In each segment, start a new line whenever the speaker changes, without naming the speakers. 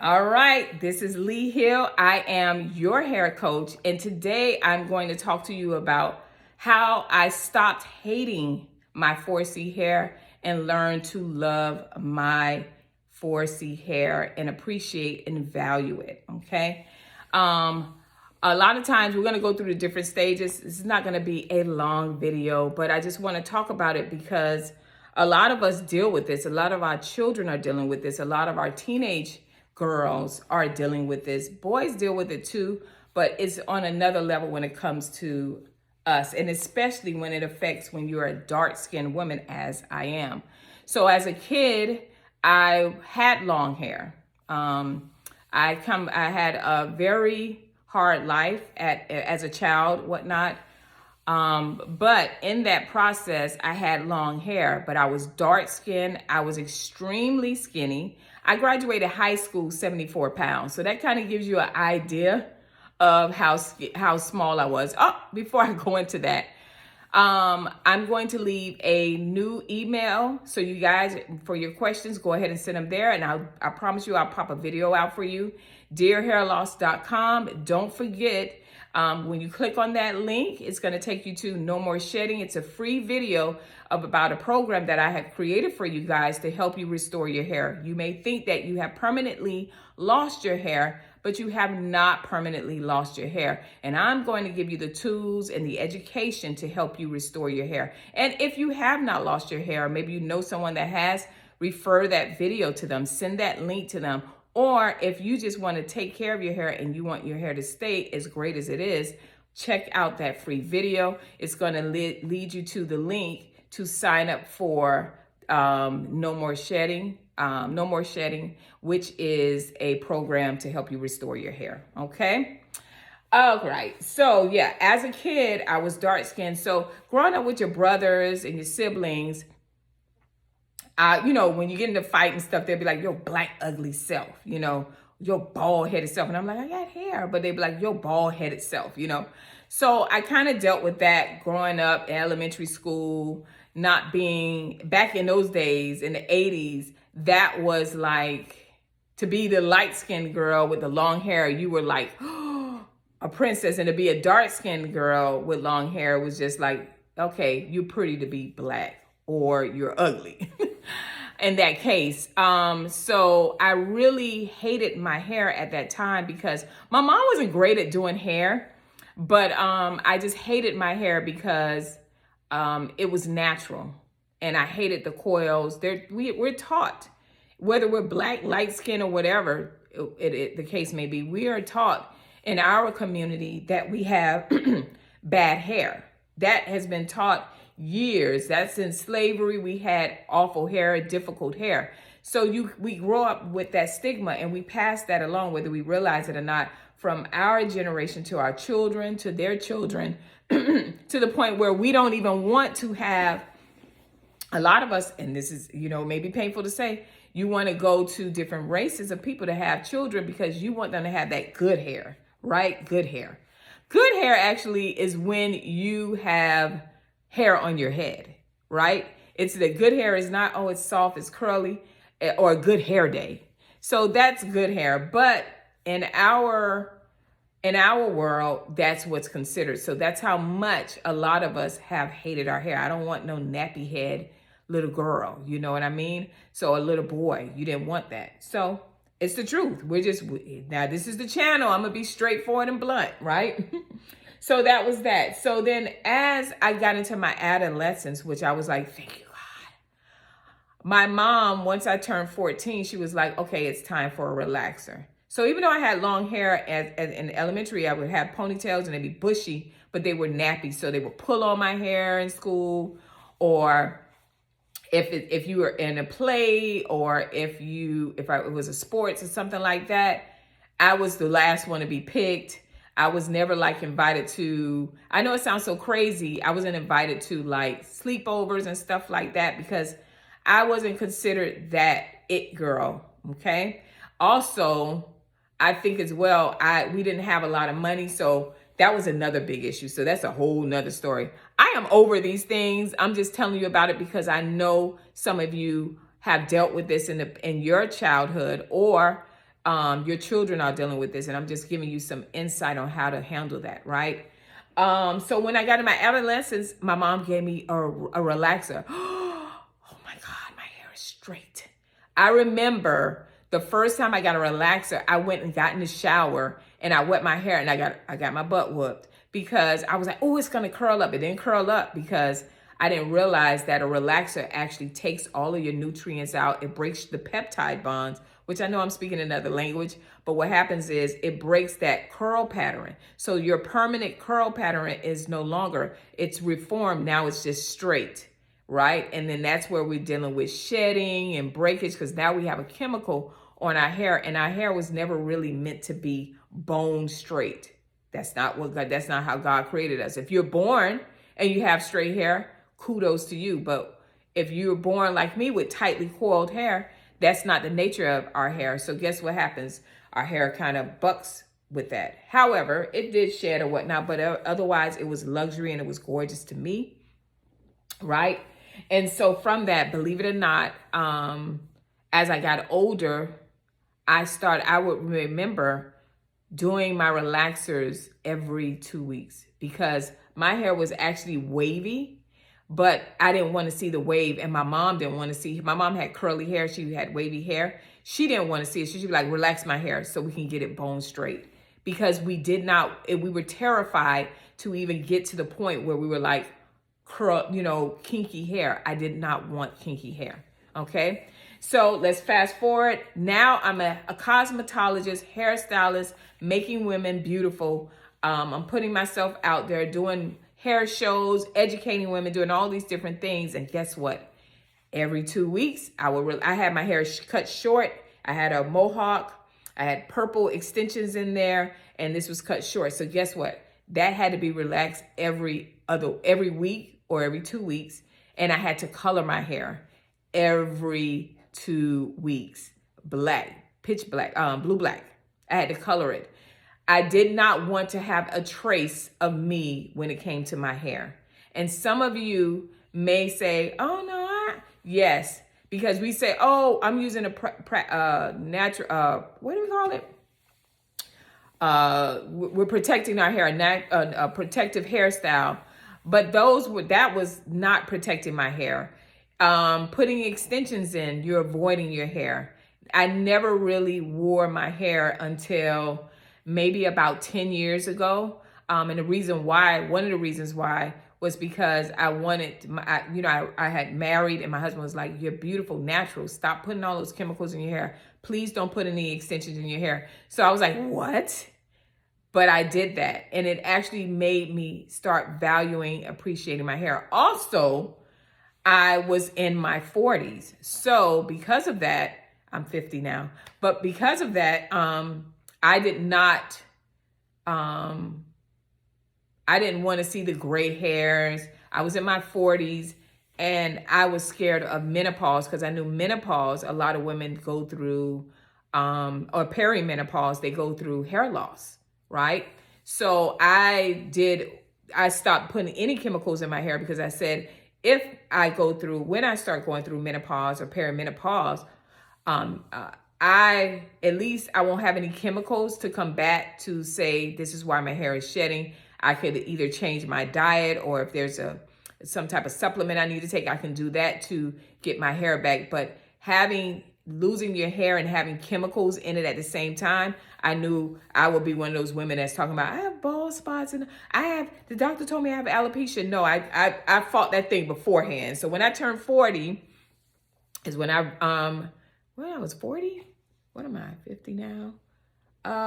All right, this is Lee Hill. I am your hair coach, and today I'm going to talk to you about how I stopped hating my 4C hair and learned to love my 4C hair and appreciate and value it. Okay. A lot of times we're going to go through the different stages. This is not going to be a long video, but I just want to talk about it because a lot of us deal with this. A lot of our children are dealing with this. A lot of our teenage girls are dealing with this. Boys deal with it too, but it's on another level when it comes to us, and especially when it affects when you're a dark-skinned woman, as I am. So as a kid, I had long hair. I had a very hard life as a child, whatnot. But in that process, I had long hair, but I was dark skinned. I was extremely skinny. I graduated high school 74 pounds. So that kind of gives you an idea of how small I was. Oh, before I go into that, I'm going to leave a new email. So you guys, for your questions, go ahead and send them there. And I promise you, I'll pop a video out for you. DearHairLoss.com. Don't forget, when you click on that link, it's going to take you to No More Shedding. It's a free video about a program that I have created for you guys to help you restore your hair. You may think that you have permanently lost your hair, but you have not permanently lost your hair. And I'm going to give you the tools and the education to help you restore your hair. And if you have not lost your hair, maybe you know someone that has, refer that video to them, send that link to them. Or if you just want to take care of your hair and you want your hair to stay as great as it is, check out that free video. It's going to lead you to the link to sign up for No More Shedding. No More Shedding, which is a program to help you restore your hair. Okay. All right. So yeah, as a kid, I was dark skinned. So growing up with your brothers and your siblings, when you get into fight and stuff, they'll be like, your black, ugly self, your bald-headed self. And I'm like, I got hair. But they'd be like, your bald-headed self, So I kind of dealt with that growing up in elementary school, not being, back in those days, in the 80s, that was like, to be the light-skinned girl with the long hair, you were like, a princess. And to be a dark-skinned girl with long hair was just like, okay, you're pretty to be black or you're ugly. In that case. So I really hated my hair at that time because my mom wasn't great at doing hair, but I just hated my hair because it was natural, and I hated the coils. We're taught, whether we're black, light skin, or whatever the case may be, we are taught in our community that we have bad hair. That has been taught years. That's in slavery. We had awful hair, difficult hair. So we grow up with that stigma, and we pass that along, whether we realize it or not, from our generation to our children, to their children, to the point where we don't even want to have, a lot of us, and this is, maybe painful to say, you want to go to different races of people to have children because you want them to have that good hair, right? Good hair. Good hair actually is when you have hair on your head, right? It's the good hair is not, oh, it's soft, it's curly, or a good hair day. So that's good hair. But in our world, that's what's considered. So that's how much a lot of us have hated our hair. I don't want no nappy head little girl, you know what I mean? So a little boy, you didn't want that. So it's the truth. Now this is the channel. I'm gonna be straightforward and blunt, right? So that was that. So then as I got into my adolescence, which I was like, thank you, God. My mom, once I turned 14, she was like, okay, it's time for a relaxer. So even though I had long hair in elementary, I would have ponytails and they'd be bushy, but they were nappy. So they would pull on my hair in school, or if you were in a play, or if it was a sports or something like that, I was the last one to be picked. I was never like invited to, I know it sounds so crazy, I wasn't invited to like sleepovers and stuff like that because I wasn't considered that it girl, okay? Also, I think as well, we didn't have a lot of money, so that was another big issue. So that's a whole nother story. I am over these things. I'm just telling you about it because I know some of you have dealt with this in your childhood, or Your children are dealing with this, and I'm just giving you some insight on how to handle that, right? So when I got in my adolescence, my mom gave me a relaxer. Oh my God, my hair is straight. I remember the first time I got a relaxer, I went and got in the shower and I wet my hair and I got my butt whooped because I was like, oh, it's gonna curl up. It didn't curl up because I didn't realize that a relaxer actually takes all of your nutrients out. It breaks the peptide bonds, which I know I'm speaking another language, but what happens is it breaks that curl pattern. So your permanent curl pattern is no longer, it's reformed. Now it's just straight, right? And then that's where we're dealing with shedding and breakage because now we have a chemical on our hair, and our hair was never really meant to be bone straight. That's not how God created us. If you're born and you have straight hair, kudos to you. But if you're born like me with tightly coiled hair, that's not the nature of our hair. So guess what happens? Our hair kind of bucks with that. However, it did shed or whatnot, but otherwise it was luxury and it was gorgeous to me, right? And so from that, believe it or not, as I got older, I would remember doing my relaxers every 2 weeks because my hair was actually wavy, but I didn't want to see the wave, and my mom didn't want to see. My mom had curly hair. She had wavy hair. She didn't want to see it. She'd be like, relax my hair so we can get it bone straight, because we were terrified to even get to the point where we were like, curl, kinky hair. I did not want kinky hair. Okay. So let's fast forward. Now I'm a cosmetologist, hairstylist, making women beautiful. I'm putting myself out there doing hair shows, educating women, doing all these different things. And guess what? Every 2 weeks, I had my hair cut short. I had a mohawk. I had purple extensions in there, and this was cut short. So guess what? That had to be relaxed every week or every 2 weeks. And I had to color my hair every 2 weeks. Black, pitch black, blue black. I had to color it. I did not want to have a trace of me when it came to my hair. And some of you may say, oh no, yes, because we say, oh, I'm using a natural, what do we call it? We're protecting our hair, a protective hairstyle. But that was not protecting my hair. Putting extensions in, you're avoiding your hair. I never really wore my hair until maybe about 10 years ago. And one of the reasons why was because I had married and my husband was like, you're beautiful, natural. Stop putting all those chemicals in your hair. Please don't put any extensions in your hair. So I was like, what? But I did that. And it actually made me start appreciating my hair. Also, I was in my 40s. So because of that, I'm 50 now. But because of that, I didn't want to see the gray hairs. I was in my 40s and I was scared of menopause because I knew menopause, a lot of women go through, or perimenopause, they go through hair loss, right? So I stopped putting any chemicals in my hair because I said, when I start going through menopause or perimenopause, I won't have any chemicals to come back to say, this is why my hair is shedding. I could either change my diet, or if there's some type of supplement I need to take, I can do that to get my hair back. But losing your hair and having chemicals in it at the same time, I knew I would be one of those women that's talking about, I have bald spots and the doctor told me I have alopecia. No, I fought that thing beforehand. So when I turned 40 is when I was 40, what am I, 50 now?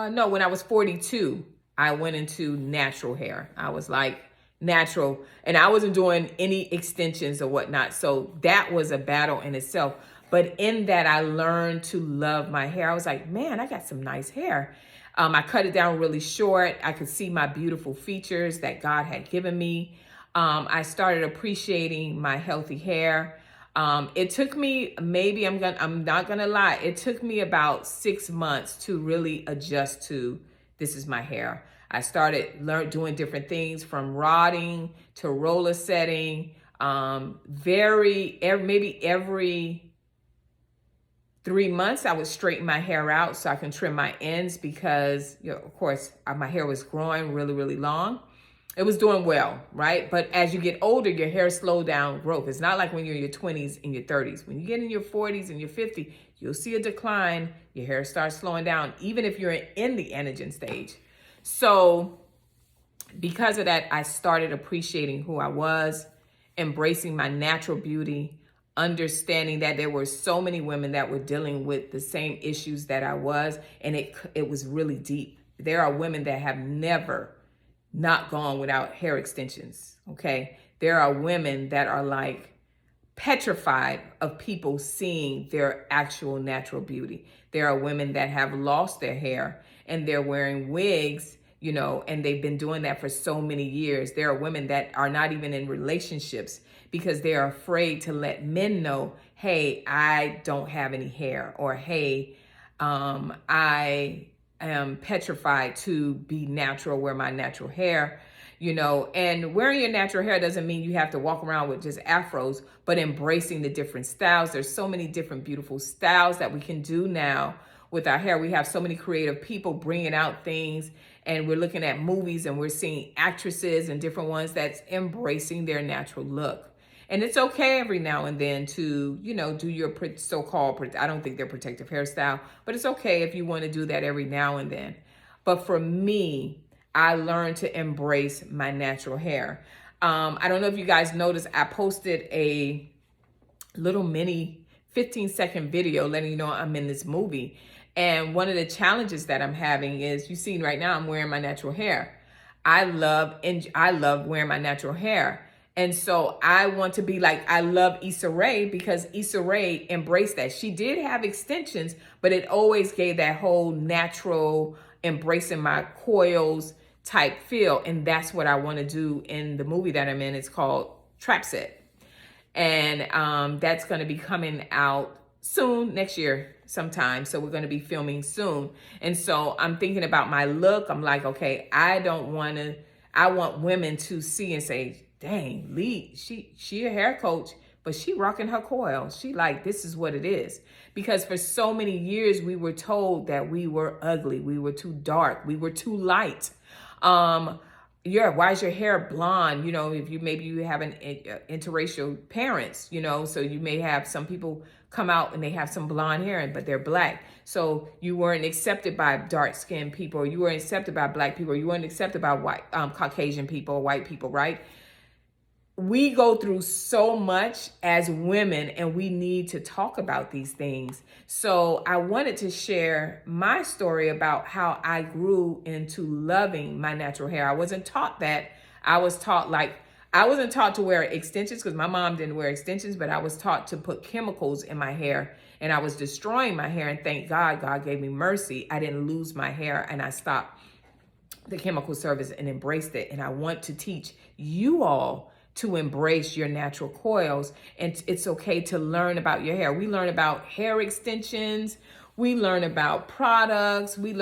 No, when I was 42, I went into natural hair. I was like natural, and I wasn't doing any extensions or whatnot. So that was a battle in itself. But in that, I learned to love my hair. I was like, man, I got some nice hair. I cut it down really short. I could see my beautiful features that God had given me. I started appreciating my healthy hair. It took me, I'm not gonna lie, it took me about 6 months to really adjust to, this is my hair. I started doing different things from rodding to roller setting, maybe every 3 months, I would straighten my hair out so I can trim my ends because, you know, of course, my hair was growing really, really long. It was doing well, right? But as you get older, your hair slows down growth. It's not like when you're in your 20s and your 30s. When you get in your 40s and your 50s, you'll see a decline. Your hair starts slowing down, even if you're in the anagen stage. So because of that, I started appreciating who I was, embracing my natural beauty, understanding that there were so many women that were dealing with the same issues that I was, and it was really deep. There are women that have never not gone without hair extensions, okay? There are women that are like petrified of people seeing their actual natural beauty. There are women that have lost their hair and they're wearing wigs, you know, and they've been doing that for so many years. There are women that are not even in relationships because they are afraid to let men know, hey, I don't have any hair, or hey, I am petrified to be natural, wear my natural hair, you know. And wearing your natural hair doesn't mean you have to walk around with just afros, but embracing the different styles. There's so many different beautiful styles that we can do now with our hair. We have so many creative people bringing out things, and we're looking at movies and we're seeing actresses and different ones that's embracing their natural look. And it's okay every now and then to, you know, do your so-called, I don't think they're protective hairstyle, but it's okay if you want to do that every now and then. But for me, I learned to embrace my natural hair. I don't know if you guys noticed, I posted a little mini 15-second video letting you know I'm in this movie. And one of the challenges that I'm having is, you see right now I'm wearing my natural hair. I love wearing my natural hair. And so I want to be like, I love Issa Rae because Issa Rae embraced that. She did have extensions, but it always gave that whole natural, embracing my coils type feel. And that's what I want to do in the movie that I'm in. It's called Trap Set. And that's going to be coming out soon, next year sometime. So we're going to be filming soon. And so I'm thinking about my look. I'm like, okay, I want women to see and say, dang, Lee, she a hair coach, but she rocking her coils. She like, this is what it is. Because for so many years, we were told that we were ugly. We were too dark. We were too light. Yeah, why is your hair blonde? You know, if maybe you have an interracial parents, you know, so you may have some people come out and they have some blonde hair, but they're black. So you weren't accepted by dark skinned people, or you weren't accepted by black people, or you weren't accepted by white, Caucasian people, white people, right? We go through so much as women, and we need to talk about these things. So I wanted to share my story about how I grew into loving my natural hair. I wasn't taught that. I wasn't taught to wear extensions because my mom didn't wear extensions, but I was taught to put chemicals in my hair, and I was destroying my hair. And thank God, God gave me mercy. I didn't lose my hair, and I stopped the chemical service and embraced it. And I want to teach you all to embrace your natural coils. And it's okay to learn about your hair. We learn about hair extensions. We learn about products. We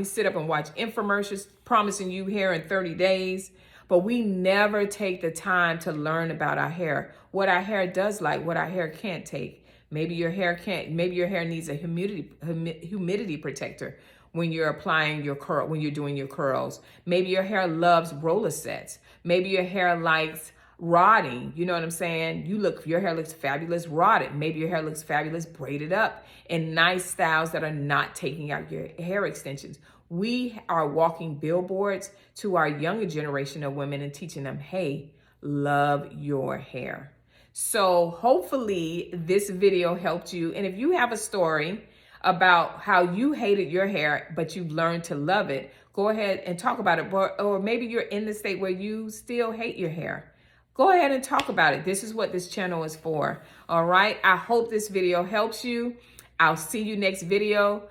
sit up and watch infomercials promising you hair in 30 days. But we never take the time to learn about our hair, what our hair does like, what our hair can't take. Maybe your hair needs a humidity protector when you're applying your curl, when you're doing your curls. Maybe your hair loves roller sets. Maybe your hair likes rodding, you know what I'm saying? Your hair looks fabulous rodded. Maybe your hair looks fabulous braided up in nice styles that are not taking out your hair extensions. We are walking billboards to our younger generation of women and teaching them, hey, love your hair. So hopefully this video helped you. And if you have a story about how you hated your hair, but you've learned to love it, go ahead and talk about it. Or maybe you're in the state where you still hate your hair. Go ahead and talk about it. This is what this channel is for. All right. I hope this video helps you. I'll see you next video.